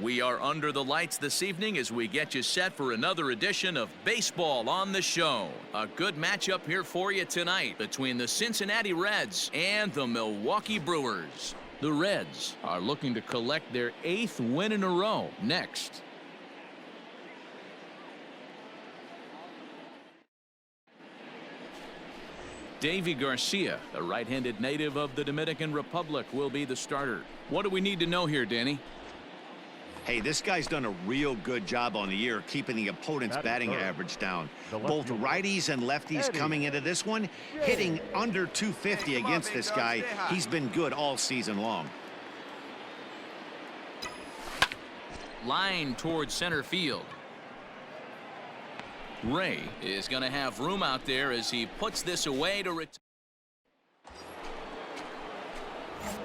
We are under the lights this evening as we get you set for another edition of Baseball on the Show. A good matchup here for you tonight between the Cincinnati Reds and the Milwaukee Brewers. The Reds are looking to collect their 8th win in a row next. Davy Garcia, the right-handed native of the Dominican Republic, will be the starter. What do we need to know here, Danny? Hey, this guy's done a real good job on the year keeping the opponent's batting average down. Both righties and lefties coming into this one, hitting under 250 against this guy. He's been good all season long. Line towards center field. Ray is going to have room out there as he puts this away to return.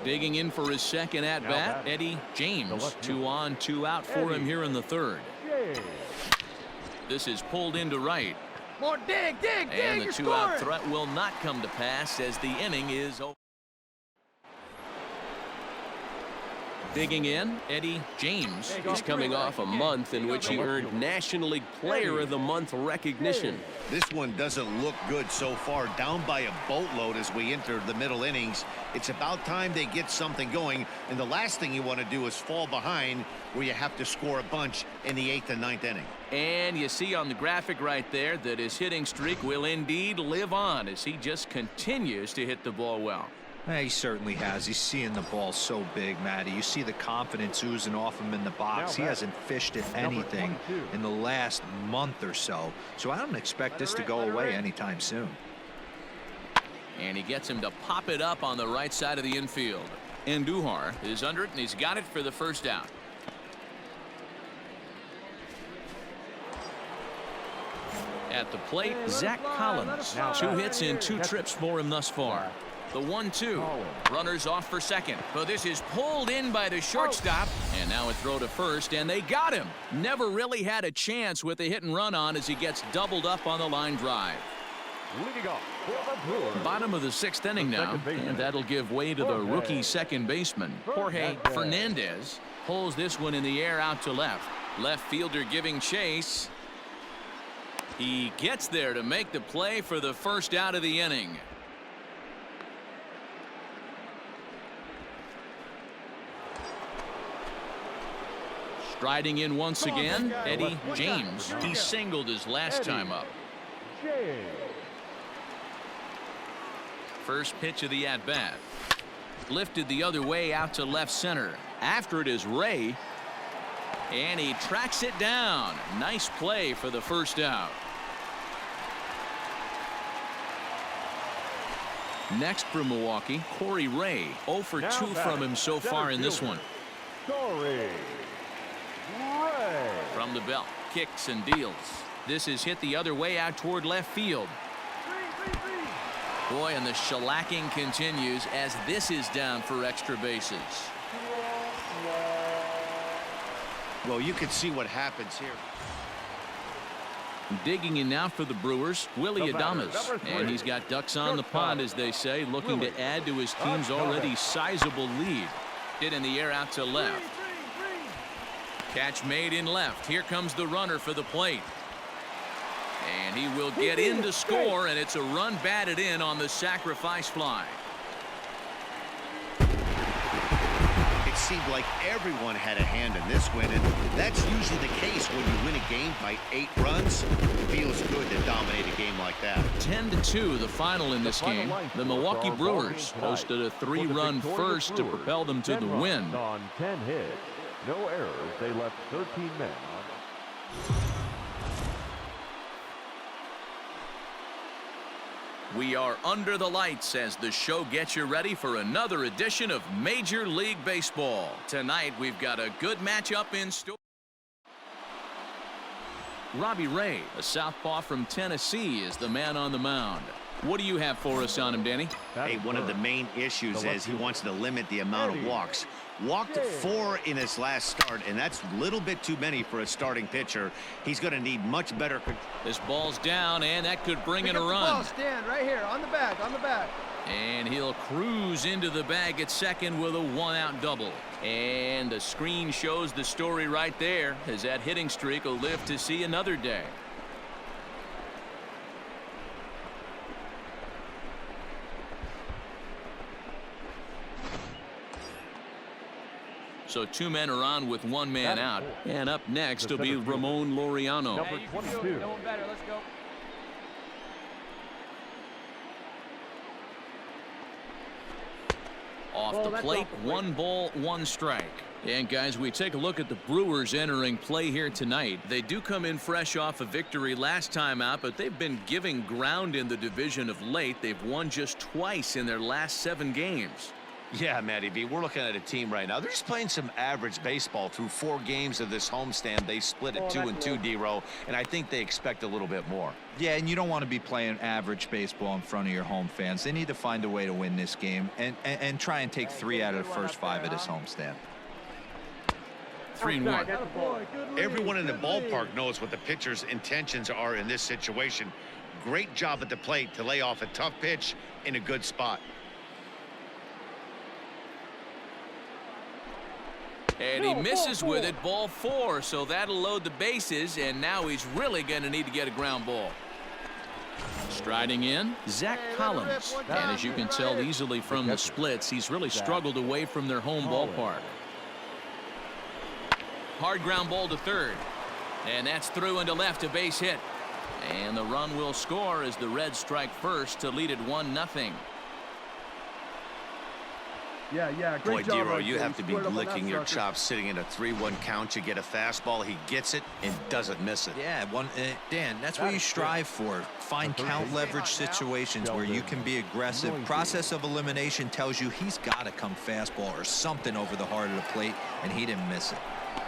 Digging in for his second at-bat, Eddie James. 2 on, 2 out for him here in the third. This is pulled into right. More dig, and the 2-out threat will not come to pass as the inning is over. Digging in, Eddie James. He's coming off a month in which he earned National League Player of the Month recognition. This one doesn't look good so far, down by a boatload as we enter the middle innings. It's about time they get something going, and the last thing you want to do is fall behind where you have to score a bunch in the 8th and 9th inning. And you see on the graphic right there that his hitting streak will indeed live on as he just continues to hit the ball well. Yeah, he certainly has. He's seeing the ball so big, Matty. You see the confidence oozing off him in the box. He hasn't fished at anything in the last month or so. So I don't expect this to go away anytime soon. And he gets him to pop it up on the right side of the infield. Andujar is under it, and he's got it for the first out. At the plate, Zach Collins. 2 hits and 2 trips for him thus far. The 1-2. Runners off for second. But this is pulled in by the shortstop. And now a throw to first, and they got him. Never really had a chance with the hit and run on as he gets doubled up on the line drive. Bottom of the 6th inning now, and that'll give way to the rookie second baseman. Jorge Fernandez pulls this one in the air out to left. Left fielder giving chase. He gets there to make the play for the first out of the inning. Striding in once again, Eddie James. He singled his last time up. First pitch of the at-bat. Lifted the other way out to left center. After it is Ray. And he tracks it down. Nice play for the first out. Next for Milwaukee, Corey Ray. 0 for 2 from him so far in this one. From the belt, kicks and deals. This is hit the other way out toward left field. Boy, and the shellacking continues as this is down for extra bases. Well, you can see what happens here. Digging in now for the Brewers, Willie Adames. And he's got ducks on the pond, as they say, looking to add to his team's already sizable lead. Hit in the air out to left. Catch made in left. Here comes the runner for the plate. And he will get in to score, and it's a run batted in on the sacrifice fly. It seemed like everyone had a hand in this win, and that's usually the case when you win a game by 8 runs. It feels good to dominate a game like that. 10-2 the final in this game. The Milwaukee Brewers posted a 3-run first to propel them to the win. On 10 hits. No errors. They left 13 men on. We are under the lights as the show gets you ready for another edition of Major League Baseball. Tonight we've got a good matchup in store. Robbie Ray, a southpaw from Tennessee, is the man on the mound. What do you have for us on him, Danny? Hey, one of the main issues is he wants to limit the amount of walks. Walked 4 in his last start, and that's a little bit too many for a starting pitcher. He's going to need much better control. This ball's down, and that could bring in a run. Stand right here on the back, And he'll cruise into the bag at second with a one-out double. And the screen shows the story right there, as that hitting streak will live to see another day. So 2 men are on with 1 man out. And up next will be Ramon Laureano. Number 22. Better. Let's go. Off the plate, 1 ball, 1 strike. And guys, we take a look at the Brewers entering play here tonight. They do come in fresh off a victory last time out, but they've been giving ground in the division of late. They've won just twice in their last 7 games. Yeah, Matty B, we're looking at a team right now. They're just playing some average baseball through 4 games of this homestand. They split at 2-2, D-Row, and I think they expect a little bit more. Yeah, and you don't want to be playing average baseball in front of your home fans. They need to find a way to win this game and try and take 3 out of the first 5 of this homestand. 3-1. Everyone in the ballpark knows what the pitcher's intentions are in this situation. Great job at the plate to lay off a tough pitch in a good spot. And he misses with it, ball 4, so that'll load the bases, and now he's really going to need to get a ground ball. Striding in, Zach Collins. And as you can tell easily from the splits, he's really struggled away from their home ballpark. Hard ground ball to third. And that's through into left, a base hit. And the run will score as the Reds strike first to lead it 1-0. Yeah, Boy, D-Row, you have to be licking your chops sitting in a 3-1 count. You get a fastball, he gets it and doesn't miss it. Yeah, Dan, that's what you strive for. Find count leverage situations where you can be aggressive. Process of elimination tells you he's got to come fastball or something over the heart of the plate, and he didn't miss it.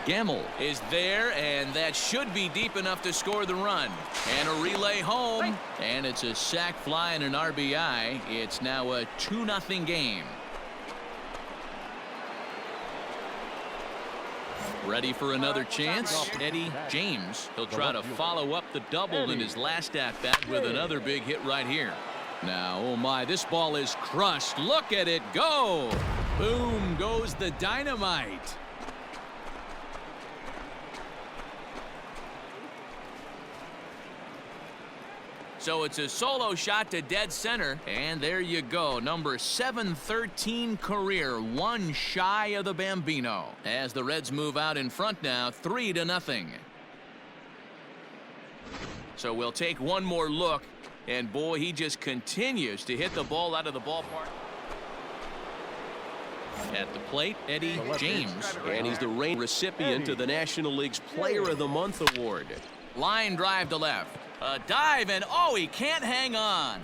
Gamble is there, and that should be deep enough to score the run. And a relay home, and it's a sac fly and an RBI. It's now a 2-0 game. Ready for another chance, Eddie James. He'll try to follow up the double in his last at-bat with another big hit right here. Now, oh my, this ball is crushed. Look at it go. Boom goes the dynamite. So it's a solo shot to dead center, and there you go. Number 713 career, 1 shy of the Bambino. As the Reds move out in front now, 3-0. So we'll take one more look, and boy, he just continues to hit the ball out of the ballpark. At the plate, Eddie James, and he's the reigning recipient of the National League's Player of the Month award. Line drive to left. A dive, and oh, he can't hang on.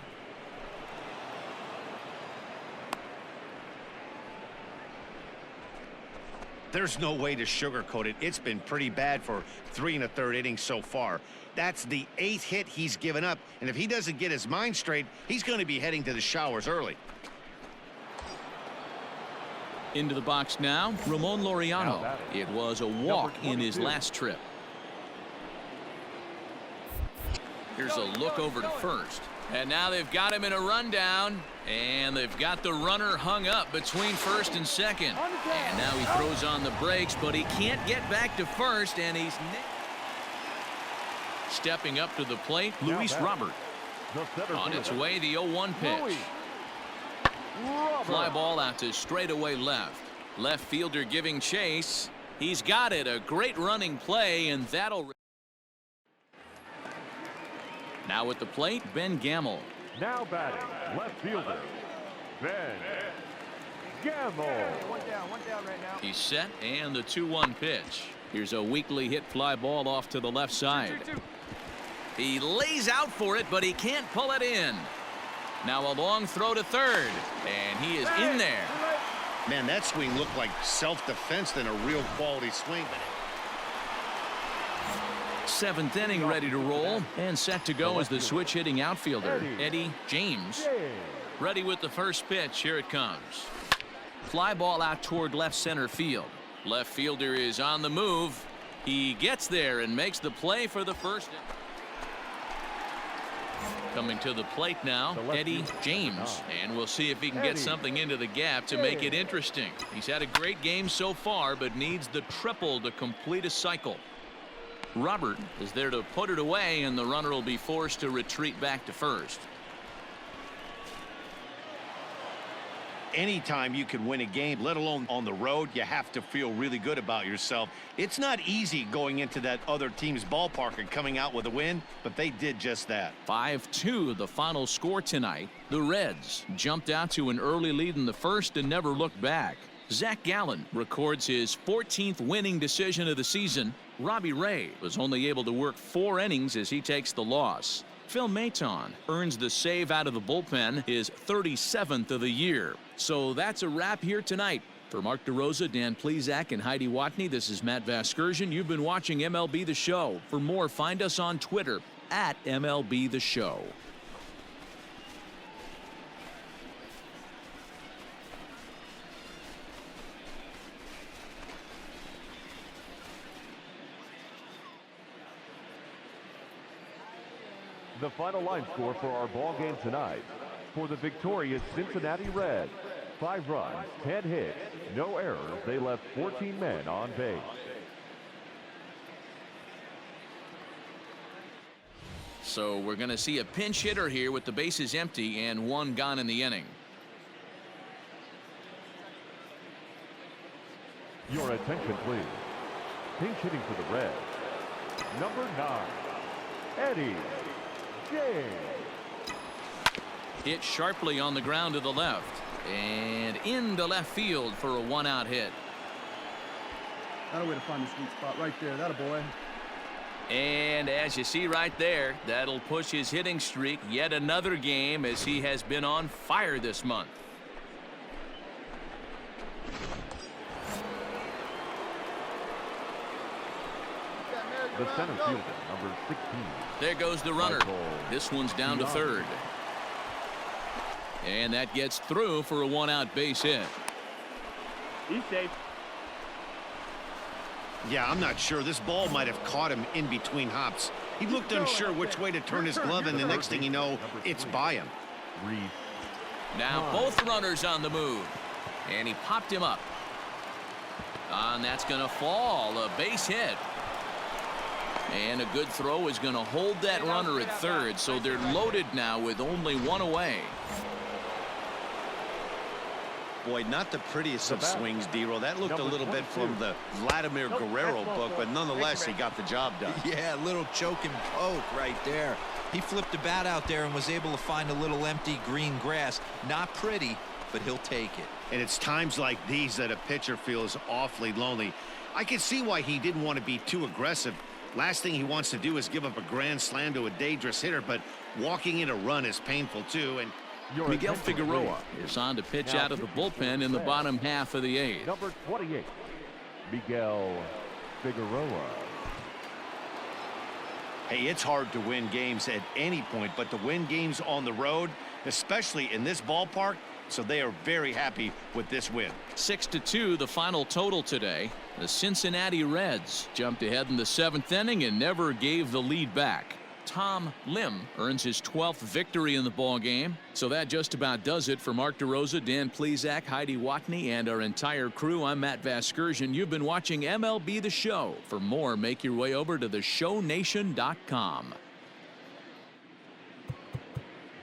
There's no way to sugarcoat it. It's been pretty bad for 3 1/3 innings so far. That's the 8th hit he's given up, and if he doesn't get his mind straight, he's going to be heading to the showers early. Into the box now, Ramon Laureano. It was a walk in his last trip. Here's a look over to first. And now they've got him in a rundown. And they've got the runner hung up between first and second. And now he throws on the brakes, but he can't get back to first. And he's stepping up to the plate, Luis Robert. On its way, the 0-1 pitch. Fly ball out to straightaway left. Left fielder giving chase. He's got it. A great running play, and that'll... Now at the plate, Ben Gamble. Now batting, left fielder, Ben Gamble. One down right now. He's set, and the 2-1 pitch. Here's a weakly hit fly ball off to the left side. He lays out for it, but he can't pull it in. Now a long throw to third, and he is in there. Man, that swing looked like self-defense than a real quality swing. 7th inning ready to roll, and set to go as the switch hitting outfielder, Eddie James. Ready with the first pitch. Here it comes. Fly ball out toward left center field. Left fielder is on the move. He gets there and makes the play for the first. Coming to the plate now, Eddie James. And we'll see if he can get something into the gap to make it interesting. He's had a great game so far, but needs the triple to complete a cycle. Robert is there to put it away, and the runner will be forced to retreat back to first. Anytime you can win a game, let alone on the road, you have to feel really good about yourself. It's not easy going into that other team's ballpark and coming out with a win, but they did just that. 5-2 the final score tonight. The Reds jumped out to an early lead in the first and never looked back. Zach Gallen records his 14th winning decision of the season. Robbie Ray was only able to work 4 innings as he takes the loss. Phil Maton earns the save out of the bullpen, his 37th of the year. So that's a wrap here tonight. For Mark DeRosa, Dan Plesac, and Heidi Watney, this is Matt Vasgersian. You've been watching MLB The Show. For more, find us on Twitter at MLB The Show. The final line score for our ball game tonight. For the victorious Cincinnati Reds, 5 runs, 10 hits, no errors. They left 14 men on base. So we're going to see a pinch hitter here with the bases empty and 1 gone in the inning. Your attention, please. Pinch hitting for the Reds, number 9, Eddie James. Hit sharply on the ground to the left and into left field for a 1-out hit. That's a way to find the sweet spot right there. That a boy. And as you see right there, that'll push his hitting streak yet another game as he has been on fire this month. The center fielder, number 16. There goes the runner. This one's down to third. And that gets through for a 1-out base hit. He's safe. Yeah, I'm not sure. This ball might have caught him in between hops. He looked unsure which way to turn his glove, and the next thing you know, it's by him. Now both runners on the move. And he popped him up. And that's going to fall. A base hit. And a good throw is going to hold that runner at third, so they're loaded now with only 1 away. Boy, not the prettiest of swings, D-Roll. That looked a little bit from the Vladimir Guerrero book, but nonetheless, he got the job done. Yeah, a little choke and poke right there. He flipped the bat out there and was able to find a little empty green grass. Not pretty, but he'll take it. And it's times like these that a pitcher feels awfully lonely. I can see why he didn't want to be too aggressive. Last thing he wants to do is give up a grand slam to a dangerous hitter, but walking in a run is painful too. And Miguel Figueroa is on to pitch out of the bullpen in the bottom half of the 8th. Number 28, Miguel Figueroa. Hey, it's hard to win games at any point, but to win games on the road, especially in this ballpark, so they are very happy with this win. 6-2 the final total today. The Cincinnati Reds jumped ahead in the 7th inning and never gave the lead back. Tom Lim earns his 12th victory in the ball game. So that just about does it for Mark DeRosa, Dan Plesac, Heidi Watney, and our entire crew. I'm Matt Vasgersian. You've been watching MLB The Show. For more, make your way over to theshownation.com.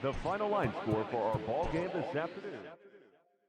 The final line score for our ball game this afternoon.